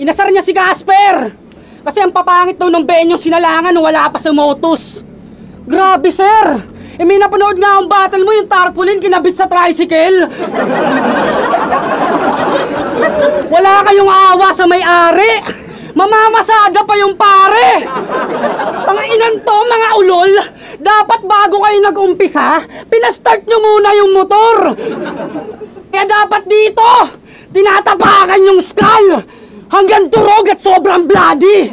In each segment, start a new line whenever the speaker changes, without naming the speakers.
Inasar niya si Casper! Kasi ang papangit daw ng benyong sinalangan nung wala pa sa motos. Grabe, sir! Eh, may napanood nga ang battle mo, yung tarpaulin kinabit sa tricycle. Wala kayong awa sa may-ari. Mamamasada pa yung pare. Tanginan to, mga ulol. Dapat bago kayo nag-umpisa, pinastart nyo muna yung motor. Kaya dapat dito, tinatapakan yung skull. Hanggang durog at sobrang bloody.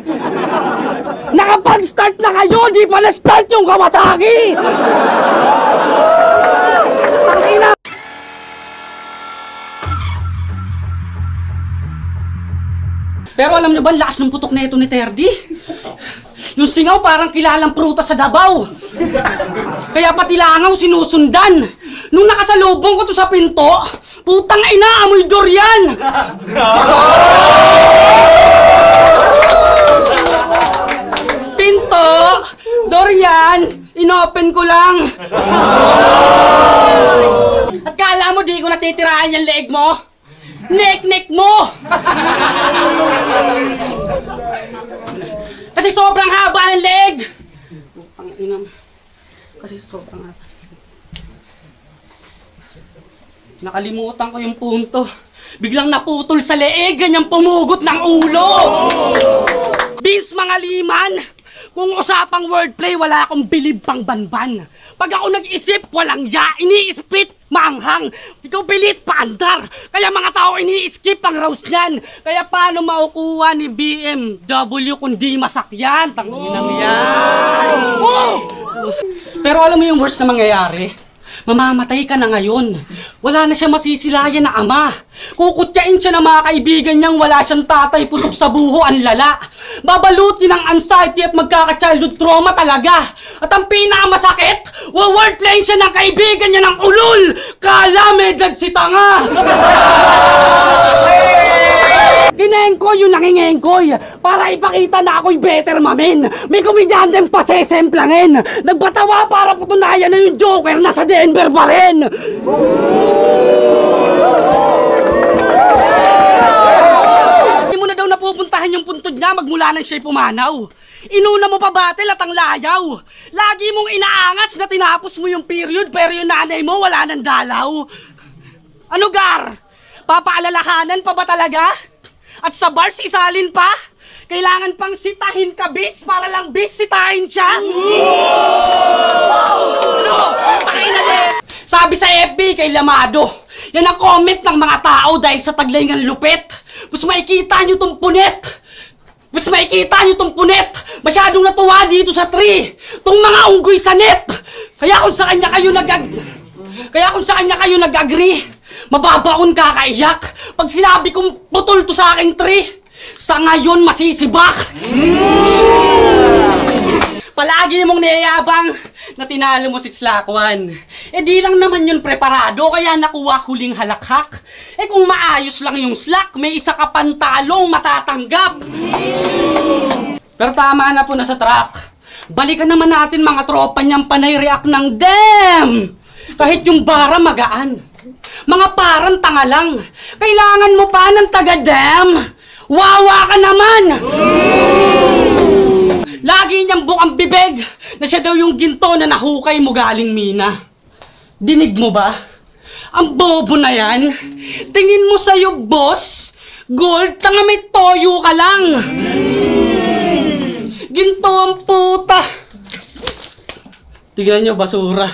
Nakapag-start na kayo, di pa na-start yung Kawasaki. Pero alam nyo ba, lakas ng putok na ito ni Terdy? Yung singaw parang kilalang prutas sa Davao. Kaya pati langaw sinusundan. Nung nakasalubong ko to sa pinto, putang ina, amoy durian! Pinto, durian, inopen ko lang. At kala mo di ko natitirahan yung leeg mo? Nek-nek mo! Kasi sobrang haba ng leeg! Putang ina. Kasi sobrang haba. Nakalimutan ko yung punto. Biglang naputol sa leeg, ganyang pumugot ng ulo! Vince mga liman! Kung usapang wordplay, wala akong bilib pang banban. Pag ako nag-isip, walang ya, ini-spit, maanghang. Ikaw pilit, paandar. Kaya mga tao ini-skip ang roast niyan. Kaya paano maukuha ni BMW kung di masakyan? Tanginang yan. Oh! Pero alam mo yung worst na mangyayari? Mamamatay ka na ngayon. Wala na siya masisilayan na ama. Kukutyain siya ng mga kaibigan niyang wala siyang tatay, putok sa buho, ang lala. Babalutin ng anxiety at magkaka-childhood trauma talaga. At ang pinakamasakit, wawordplayin siya ng kaibigan niya ng ulol. Kala may drag si tanga. Kinengkoy yung nangingengkoy para ipakita na ako'y better mamin. May komedyanteng pasesemplangin. Nagbatawa para putunayan na yung Joker nasa Denver pa rin. Hindi mo na daw napupuntahan yung puntod niya magmula nang siya'y pumanaw. Inuna mo pa battle at ang layaw. Lagi mong inaangas na tinapos mo yung period pero yung nanay mo wala nang dalaw. Ano gar? Papaalalahanan pa ba talaga? At sa bars isalin pa? Kailangan pang sitahin ka bis para lang bis sitahin siya? Wow! Ano? Takin na din! Sabi sa FB kay Lamado, yan ang comment ng mga tao dahil sa taglay ng lupit. Mas makikita nyo tong punet. Mas makikita nyo tong punet. Masyadong natuwa dito sa tree. Tong mga unggoy sa net. Kaya kung sa kanya kayo nag-agree, mababaon kakaiyak pag sinabi kong putol to sa aking tree. Sa ngayon masisibak. Palagi mong niyayabang na tinalo mo si Slakwan. Eh di lang naman yun preparado kaya nakuha huling halakhak. Eh kung maayos lang yung slack, may isa ka pantalong matatanggap. Pero tama na po na sa track. Balikan naman natin mga tropa niyang panay react ng damn. Kahit yung bara magaan. Mga parang tanga lang. Kailangan mo pa ng taga-damn. Wawa ka naman! Lagi niyang bukang bibig na siya daw yung ginto na nahukay mo galing mina. Dinig mo ba? Ang bobo na yan. Tingin mo sa'yo, boss, gold, tanga may toyo ka lang. Ginto ang puta. Tignan niyo, basura.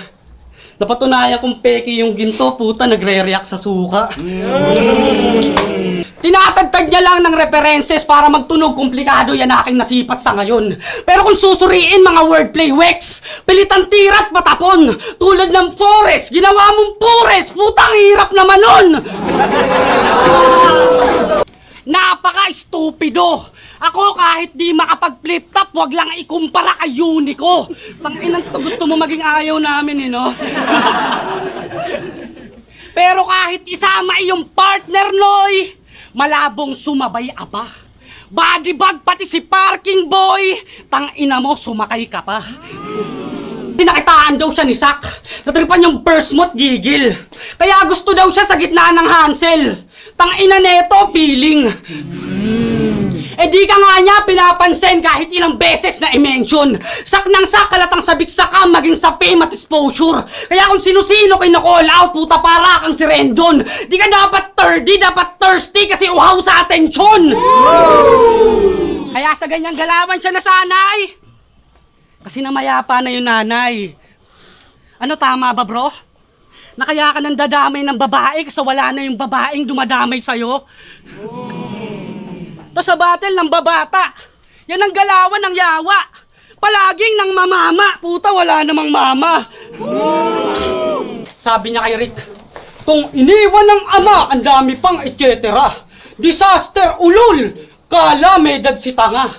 Napatunayan kung peke yung ginto, puta, nagre-react sa suka. Tinatagtag niya lang ng references para magtunog, komplikado yan aking nasipat sa ngayon. Pero kung susuriin mga wordplay wex, pilitan tira't matapon. Tulad ng forest, ginawa mong pures, putang hirap naman nun. Napaka-stupido. Ako kahit di makapag-flip top, wag lang ikumpara kay Unico. Tanginan to, gusto mo maging ayaw namin, no? Pero kahit isama iyong partner, Noy, malabong sumabay aba. Body bag pati si parking boy, tangina mo, sumakay ka pa. Tinakitaan daw siya ni Sak. Natripan yung burst mo't gigil. Kaya gusto daw siya sa gitna ng Hansel. Tangina neto, feeling. Eh di ka nga niya pinapansin kahit ilang beses na i-mention. Sak ng sak, kalatang sabik sa ka, maging sa fame at exposure. Kaya kung sino-sino kayo na-call out, puta para kang si Rendon. Di ka dapat thirdy, dapat thirsty kasi uhaw sa atensyon. Kaya sa ganyang galawan siya nasanay. Kasi namayapa na yung nanay. Ano tama ba bro? Na kaya ka nang dadamay ng babae kasi wala na yung babaeng dumadamay sa'yo? Tas sa battle ng babata, yan ang galawan ng yawa. Palaging nang mamama, puta wala namang mama. Sabi niya kay Rick, kung iniwan ng ama, ang dami pang etc. Disaster, ulol, kalamidad si tanga.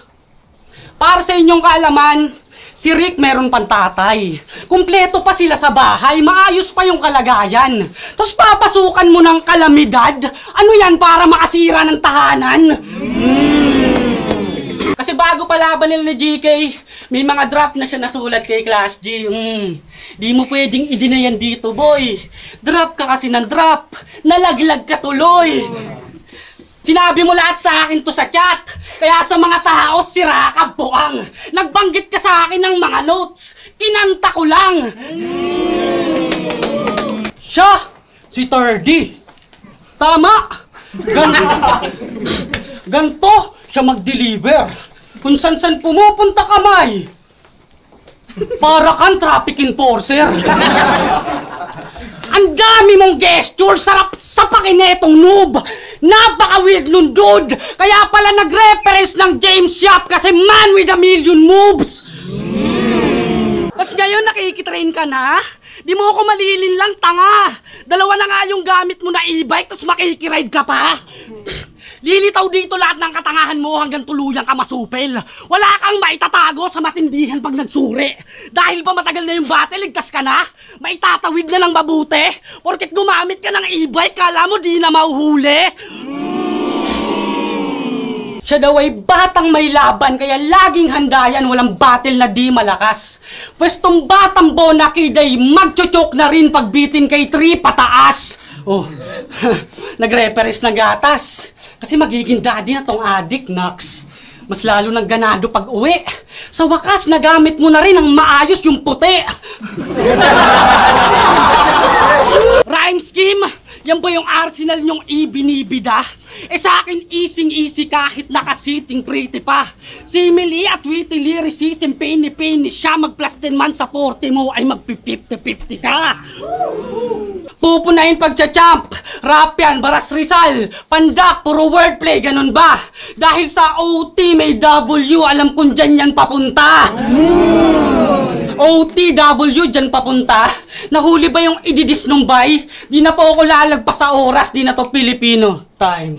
Para sa inyong kaalaman, si Rick meron pang tatay. Kumpleto pa sila sa bahay, maayos pa yung kalagayan. Tapos papasukan mo ng kalamidad? Ano yan para makasira ng tahanan? Kasi bago palaban nila ni GK, may mga draft na siya nasulat kay Class G. Di mo pwedeng i-deny yan dito, boy. Draft ka kasi ng draft. Nalaglag ka tuloy. Sinabi mo lahat sa akin to sa chat. Kaya sa mga tao, sira ka buang. Nagbanggit ka sa akin ng mga notes. Kinanta ko lang. Siya, si Turdy. Tama. Ganto siya mag-deliver. Kung san-san pumupunta kamay. Para kang traffic enforcer. Ang dami mong gesture, sarap sa pakinetong noob. Napaka-weird nun, dude. Kaya pala nag-reference ng James Yap kasi man with a million moves. Tapos ngayon nakikitrain ka na? Di mo ako malilin lang, tanga. Dalawa na nga yung gamit mo na e-bike tapos makikiride ka pa. Lilitaw dito lahat ng katangahan mo hanggang tuluyang ka masupil. Wala kang maitatago sa matindihan pag nagsuri. Dahil ba matagal na yung battle, ligtas ka na? Maitatawid na ng mabuti? Porket gumamit ka ng e-bike, kala mo di na mauhuli? Siya daw ay batang may laban, kaya laging handa yan, walang battle na di malakas. Pwestong batang bonakiday, magchuchok na rin pagbitin kay 3 pataas. Oh, nag-reference ng gatas. Kasi magiging daddy na tong adik, Nax. Mas lalo ng ganado pag uwi. Sa wakas, nagamit mo na rin ang maayos yung puti. Rhyme scheme, yan ba yung arsenal nyong ibinibida? Eh sa akin, easy kahit nakasiting pretty pa. Simile at witty lyricism, penny siya. Mag-plus 10 man sa 40 mo ay mag-50-50 ka. Pupunahin pagcha-champ, rap yan, Baras Rizal, pandak, puro wordplay, ganun ba? Dahil sa OT may W, alam kong dyan yan papunta. OTW dyan papunta. Nahuli ba yung ididis nung bay? Di na po ako lalagpas sa oras, di na to Filipino time.